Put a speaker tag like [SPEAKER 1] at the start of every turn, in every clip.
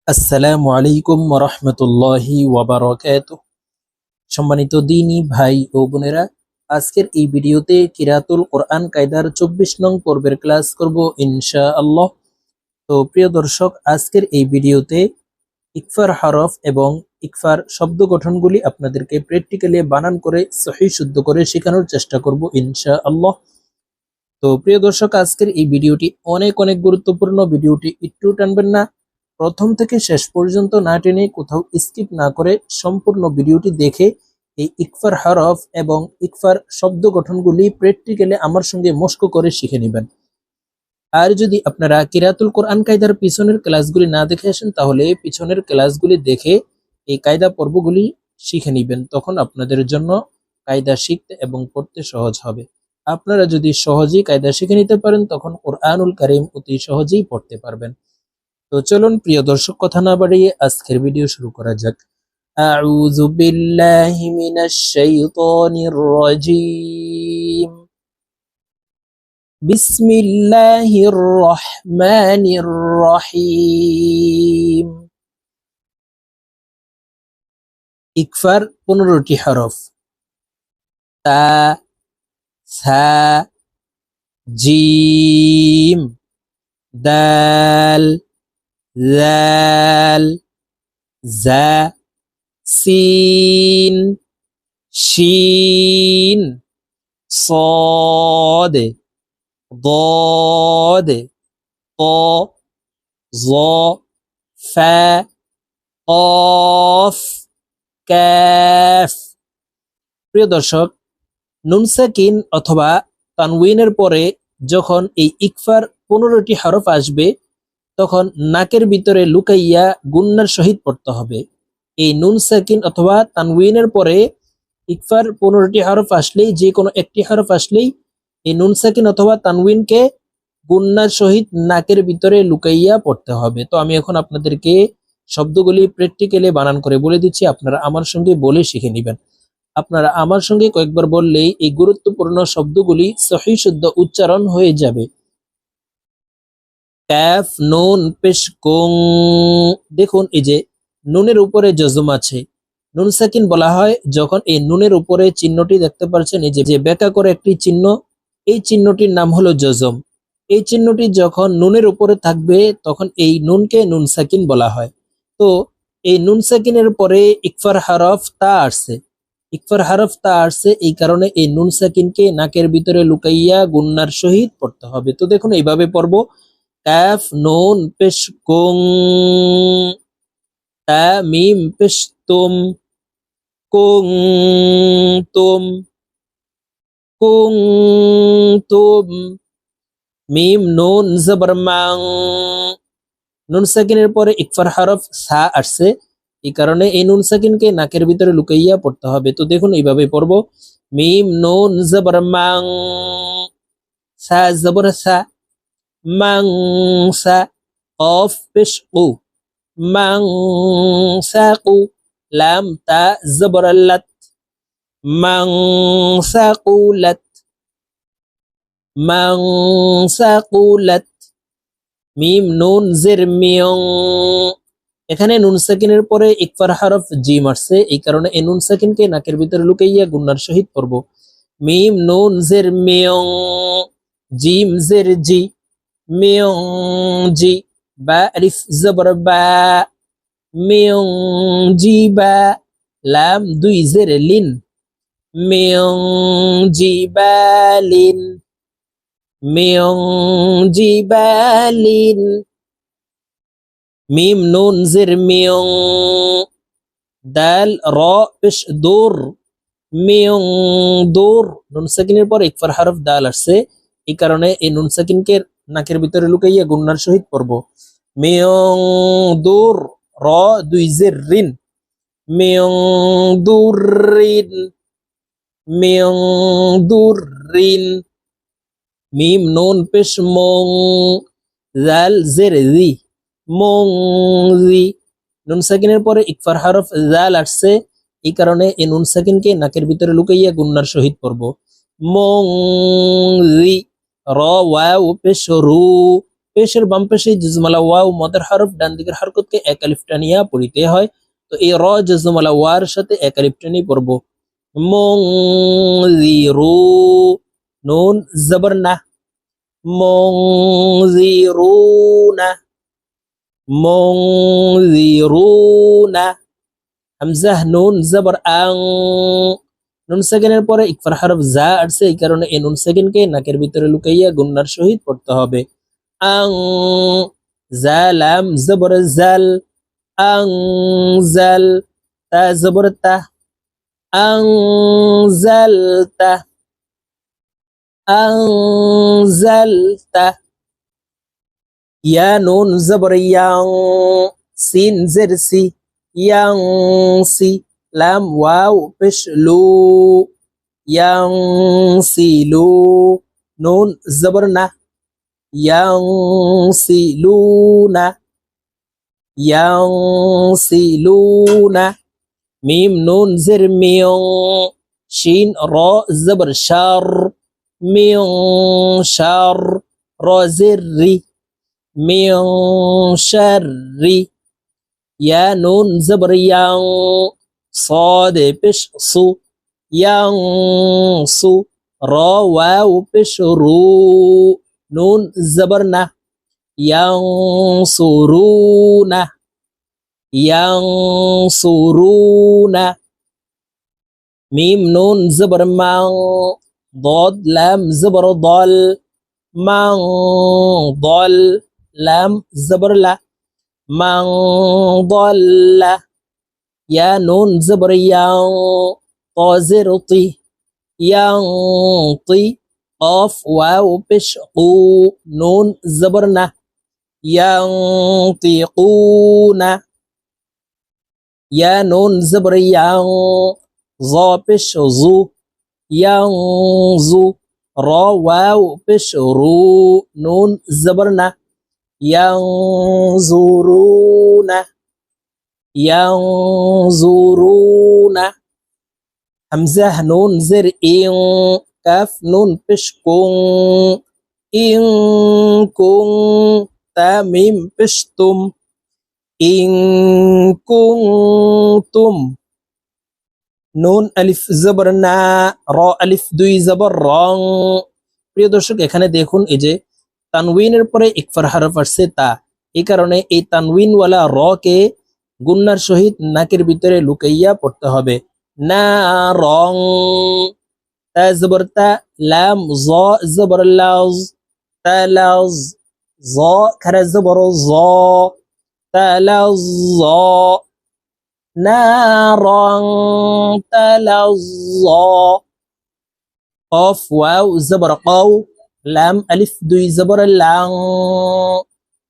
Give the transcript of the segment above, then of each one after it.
[SPEAKER 1] আসসালামু আলাইকুম ওয়া রাহমাতুল্লাহি ওয়া বারাকাতুহু। সম্মানিত দ্বীনী ভাই ও বোনেরা, আজকের এই ভিডিওতে কিরাতুল কোরআন কায়দার 24 নং পর্বের ক্লাস করব ইনশাআল্লাহ। তো প্রিয় দর্শক, আজকের এই ভিডিওতে ইকফার হরফ এবং ইকফার শব্দ গঠনগুলি আপনাদেরকে প্র্যাকটিক্যালি বানান করে সহিহ শুদ্ধ করে শেখানোর চেষ্টা করব ইনশাআল্লাহ। তো প্রিয় দর্শক, আজকের এই ভিডিওটি অনেক অনেক গুরুত্বপূর্ণ। ভিডিওটি একটু টানবেন না, প্রথম থেকে শেষ পর্যন্ত না টেনে কোথাও স্কিপ না করে সম্পূর্ণ ভিডিওটি দেখে এই ইকফার হরফ এবং ইকফার শব্দ গঠনগুলি প্র্যাকটিক্যালি আমার সঙ্গে মস্ক করে শিখে নেবেন। আর যদি আপনারা কিরাতুল কোরআন কায়দার পিছনের ক্লাসগুলি না দেখে আসেন, তাহলে পিছনের ক্লাসগুলি দেখে এই কায়দা পর্বগুলি শিখে নেবেন, তখন আপনাদের জন্য কায়দা শিখতে এবং পড়তে সহজ হবে। আপনারা যদি সহজেই কায়দা শিখে নিতে পারেন, তখন কোরআনুল কারীম অতি সহজেই পড়তে পারবেন। তো চলুন প্রিয় দর্শক, কথা না বাড়িয়ে আজকের ভিডিও শুরু করা যাক। আউযু বিল্লাহি মিনাশ শাইতানির রাজীম। বিসমিল্লাহির রহমানির রহিম। ইকফার 15টি হরফ: তা, সা, জিম, দাল, জাল, জা, সিন, শিন, صاد ضاد طا ظا فا قاف কাফ। প্রিয় দর্শক, নুন সাকিন অথবা তানউইনের পরে যখন এই ইকফার 15টি হরফ আসবে, তখন নাকের ভিতরে লুকাইয়া গুন্নার সহিত পড়তে হবে। এই নুন সাকিন অথবা তানউইনের পরে ইকফার 15টি হরফ আসলেই, যে কোনো একটি হরফ আসলেই এই নুন সাকিন অথবা তানউইনকে গুন্নার সহিত নাকের ভিতরে লুকাইয়া পড়তে হবে। তো আমি এখন আপনাদেরকে শব্দগুলি প্র্যাকটিক্যালি বানান করে বলে দিচ্ছি, আপনারা আমার সঙ্গে বলে শিখে নেবেন। আপনারা আমার সঙ্গে কয়েকবার বললেই এই গুরুত্বপূর্ণ শব্দগুলি সহিহ শুদ্ধ উচ্চারণ হয়ে যাবে। কাফ নুন পেশ কুং। দেখুন, এই যে নুনের উপরে জজম আছে। নুন সাকিন বলা হয় যখন এই নুনের উপরে চিহ্নটি দেখতে পাচ্ছেন, এই যে বেঁকা করে একটি চিহ্ন, এই চিহ্নটির নাম হলো জজম। এই চিহ্নটি যখন নুনের উপরে থাকবে, তখন এই নুনকে নুন সাকিন বলা হয়। তো এই নুন সাকিনের পরে ইকফার হরফ তা আসছে। ইকফার হরফ তা আসছে, এই কারণে এই নুন সাকিনকে নাকের ভিতরে লুকাইয়া গুন্নার সহিত পড়তে হবে। তো দেখুন, এইভাবে পড়বো: কাফ নুন পেশ কুং, তা মিম পেশ তুম, কুং তুম, কুং তুম, মিম নুন জবর মাং। নুন সাকিনের পরে ইকফার হরফ সা আসছে, এই কারণে এই নুন সাকিনকে নাকের ভিতরে লুকাইয়া পড়তে হবে। তো দেখুন, এইভাবে পড়বো: মিম নুন জবর মাং, সা জবর সা, মাং সা, কফ পেশ কু, মাং সা কু, লাম তা জবর লাত, মাং সা কু লাত, মাং সা কু লাত। মিম নুন জের মিয়ং। এখানে নুন সাকিনের পরে ইকফার হরফ জিম আসছে, এই কারণে এই নুন সাকিনকে নাকের ভিতরে লুকাইয়া গুন্নার সহিত পড়বো। মিম নুন জের মিয়ং, জিম জের জি, মিয়ং জি, বা আলিফ জবর বা, মিয়ং জি বা, লাম দুই জের লিন, মিয়ং জি বা লিন, মিয়ং জি বা লিন। মিম নুন জের মিয়ং, দাল র পেশ দূর, মিয়ং দূর। নুন সাকিনের পর ইকফার হরফ দাল আসছে, এই কারণে এই নুন সাকিনকে নাকের ভিতরে লুকাইয়া গুন্নার সহিত পড়বো। মিয়ং দূর, র দুই জের রিন, মিয়ং দূর রিন, মিয়ং দূর রিন। মিম নুন পেশ মং, জাল জের জি, মং জি। নুন সাকিনের পরে ইকফার হরফ জাল আসছে, এই কারণে এই নুন সাকিনকে নাকের ভিতরে লুকাইয়া গুন্নার সহিত পড়বো। মং জি। র ওয়াও পেশ রু, পেশের বাম পাশে জজমালা ওয়াও মদের হরফ, ডান দিকের হরকতকে এক আলিফ টানিয়া পড়িতে হয়। তো এই র জজমালা ওয়ার সাথে এক আলিফ টানিয়ে পড়ব। মুনজিরু, নুন জবর না, মুনজিরুনা, মুনজিরুনা। হামজাহ নুন জবর আং, নুন সেকেন্ডের পরে ইকফার হরফ জা আসছে, এই কারণে এই নুন সেকেন্ডকে নাকের ভিতরে লুকাইয়া গুন্নার সহিত পড়তে হবে। আং, জালাম জবর জাল, আং জাল, তা জবর তা, আং জাল তা, আং জাল তা। ইয়া নুন জবর ইয়াং, সিন জের সি, ইয়াং সি, লাম ওয়াও পেশ লু, ইয়াং সি লু, নুন জবর না, ইয়াং সি লু না, ইয়াং সি লু না। মিম নুন জের মিয়ং, শিন র জবর শার, মিয়ং শার, র জের রি, মিয়ং শাররি। ইয়া নুন জবর ইয়াং, صاد পেশ সু, ইয়াং সু, র ওয়াও পেশ রু, নুন জবর না, ইয়াং সুরুনা, ইয়াং সুরুনা। মিম নুন জবর মাং, ضاد লাম জবর দল, মাং দল, লাম জবর লা, মাং দল্লা। ইয়া নুন জবর ইয়াং, ত জের তি, ইয়াং তি, কফ ওয়াও পেশ কু, নুন জবর না, ইয়াং তিকুনা। ইয়া নুন জবর ইয়াং, জ পেশ জু, ইয়াং জু, র ওয়াও পেশ রু, নুন জবর না, ইয়ানজুরুনা, ইয়ানজুরুনা। হামজাহ নুন জের ইং, কাফ নুন পেশ কুং, ইং কুং, তা মিম পেশ তুম, ইং কুং তুম। নুন আলিফ জবর না, র আলিফ দুই জবর রং। প্রিয় দর্শক, এখানে দেখুন এই যে তানউইনের পরে ইকফার হরফ আসছে তা, এই কারণে এই তানউইনওয়ালা র কে গুন্নার সহিত নাকের ভিতরে লুকাইয়া পড়তে হবে। না রং, তা জবর তা, লাম জ জবর লাজ, তা লাজ, জ খারা জবর জ, তা লাজ জ, নারং তালাজ। কফ ওয়াও জবর কও, লাম আলিফ দুই জবর লাং।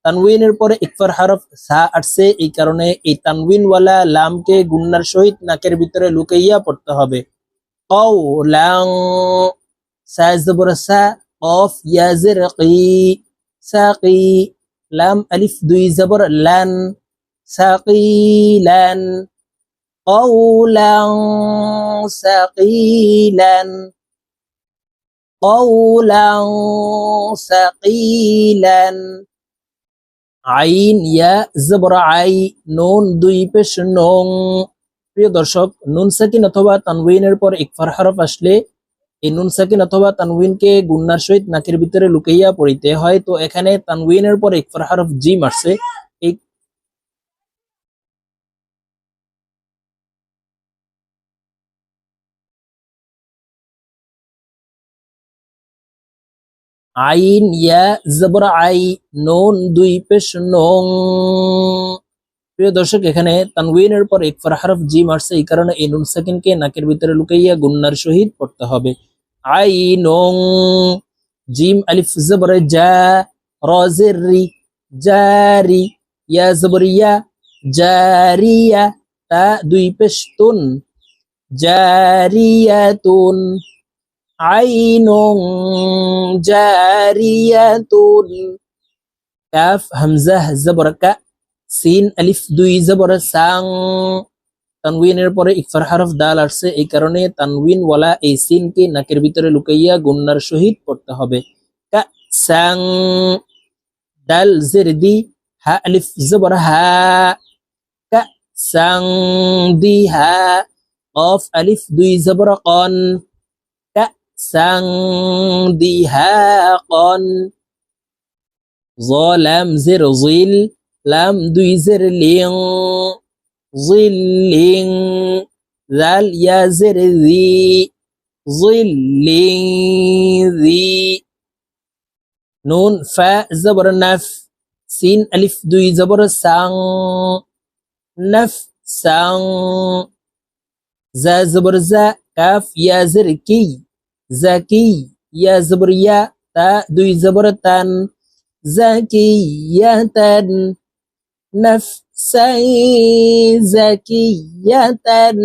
[SPEAKER 1] তানউইনের পরে ইকফার হরফ সা আসছে, এই কারণে এই তানউইনওয়ালা লামকে গুন্নার সহিত নাকের ভিতরে লুকাইয়া পড়তে হবে। কও লাং, সা জবর সা, কফ ইয়া জের কি, সাকি, লাম আলিফ দুই জবর লান, সাকিলান। قولا ثقيلا، قولا ثقيلا। আইন ইয়া জবর আই, নুন দুই পেশ নং। প্রিয় দর্শক, নুন সাকিন অথবা তানউইনের পর ইকফার হরফ আসলে এই নুন সাকিন অথবা তানউইনকে গুন্নার সহিত নাকের ভিতরে লুকাইয়া পড়িতে হয়। তো এখানে তানউইনের পর ইকফার হরফ জিম আসছে, এই আইন ইয়া জবর আই, নুন দুই পেশ নং। প্রিয় দর্শক, এখানে তানউইনের পর ইকফার হরফ জিম আসছে, এই কারণে এই নুন সাকিনকে নাকের ভিতরে লুকাইয়া গুন্নার সহিত পড়তে হবে। আইনুন, জিম আলিফ জবর জা, র জের রি, জারি, ইয়া জবর ইয়া, জারিয়া, তা দুই পেশ তুন, জারিয়াতুন। আইনুন জারিয়াতুন। কাফ হামজাহ জবর কা, সিন আলিফ দুই জবর সাং। তানউইনের পরে ইকফার হরফ দাল আসছে, এই কারণে তানউইন ওয়ালা এই সিনকে নাকের ভিতরে লুকাইয়া গুন্নার সহিত পড়তে হবে। কা সাং। দাল জের দি, হা আলিফ জবর হা, কা সাং দি হা, কফ আলিফ দুই জবর কন, কা সাং দি হা কন, জ লাম জের জিল, লাম দুই জের লিং, জিল্লিং, জাল ইয়া জের জি, জিল্লিং জি, নুন ফা জবর নাফ, সিন আলিফ দুই জবর সাং, নাফ সাং, জা জবর জা, কাফ ইয়া জের কি, জাকি, ইয়া জবর ইয়া, তা দুই জবর তান, জাকিয়াতান, নাফসান জাকিয়াতান,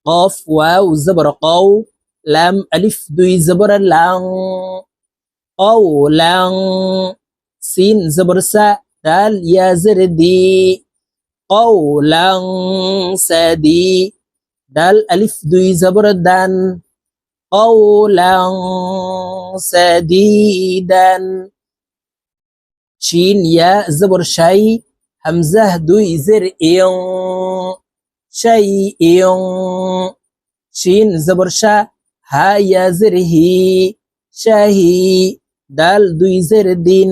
[SPEAKER 1] কফ ওয়াও জবর কও, লাম আলিফ দুই জবর লাং, قولا, سين زبر سا, دال يا زر دي, قولا سدي, دال ألف دوي زبر دان, قولا سديدا, شين يا زبر شاي, همزة دوي زر إيون, شيء, شين زبر شا, ها يا زر هي, شاهي, দাল দুই জের দিন,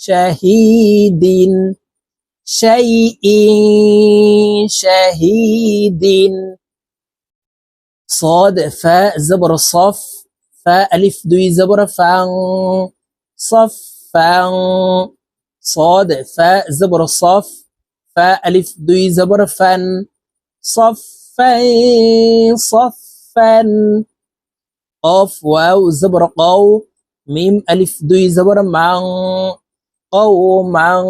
[SPEAKER 1] শাহিদিন, শাইইন শাহিদিন, صاد فا زبر صف, فا ألف দুই زبر ফাং, صفاً, صاد فا زبر صف, فا ألف দুই زبر ফান, صفاً صفاً, قاف واو زبر قو, মিম আলিফ দুই জবর মাং, কওমাং,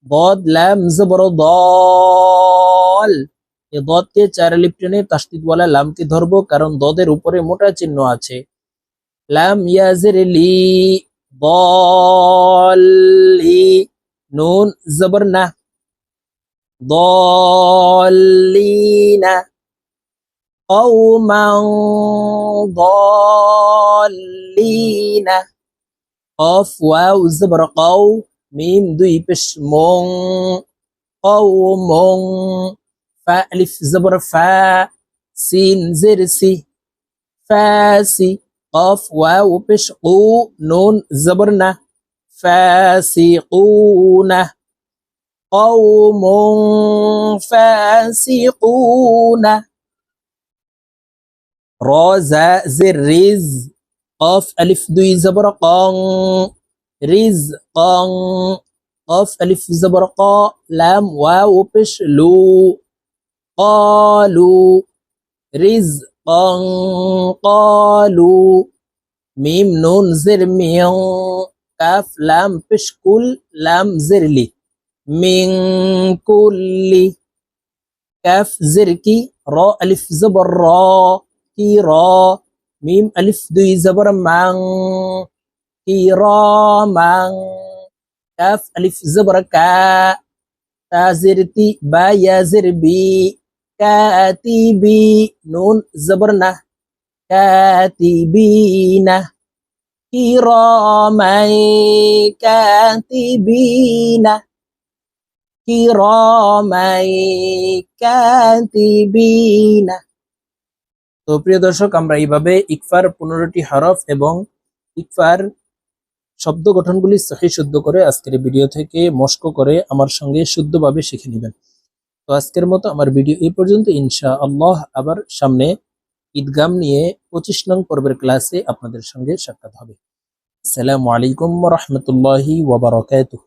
[SPEAKER 1] ضاد লাম জবর দল, এই দদকে চার আলিফ টেনে তাসদীদ ওয়ালা লামকে ধরবো, কারণ দদের উপরে মোটা চিহ্ন আছে। লাম ইয়াজির লি, দলি, নুন জবর না, দলিনা, قوما ضالين, قاف واو زبر قو, ميم দুই পেশ মং, قوم, فا ألف زبر فا, سين زر سي, فاسي, قاف واو পেশ قو, نون زبر না, فاسقون, قوم فاسقون, রজা জের রিজ, কফ আলিফ দুই জবর কং, রিজ কং, কফ আলিফ জবর ক, লাম ওয়াও পেশ লু, কলু, রিজ কং কলু, মিম নুন জের মিয়ং, কাফ লাম পেশ কুল, লাম জের লি, মিং কুল্লি, কাফ জের কি, র আলিফ জবর র, কি র, মিম আলিফ দুই জবর মাং, কি র মাং, কাফ আলিফ জবর কা, তা জের তি, বা ইয়া জের বি, কাতিবি, নুন জবর না, কাতিবিনা, কিরামাই কাতিবিনা, কিরামাই কাতিবিনা। তো প্রিয় দর্শক, আমরা এইভাবে ইকফার 15টি হরফ এবং ইকফার শব্দ গঠনগুলি সহি শুদ্ধ করে আজকের ভিডিও থেকে মস্ক করে আমার সঙ্গে শুদ্ধভাবে শিখে নেবেন। তো আজকের মতো আমার ভিডিও এই পর্যন্ত। ইনশাআল্লাহ আবার সামনে ঈদগাম নিয়ে 25 নং পর্বের ক্লাসে আপনাদের সঙ্গে সাক্ষাৎ হবে। আসসালামু আলাইকুম ওয়া রাহমাতুল্লাহি ওয়া বারাকাতুহু।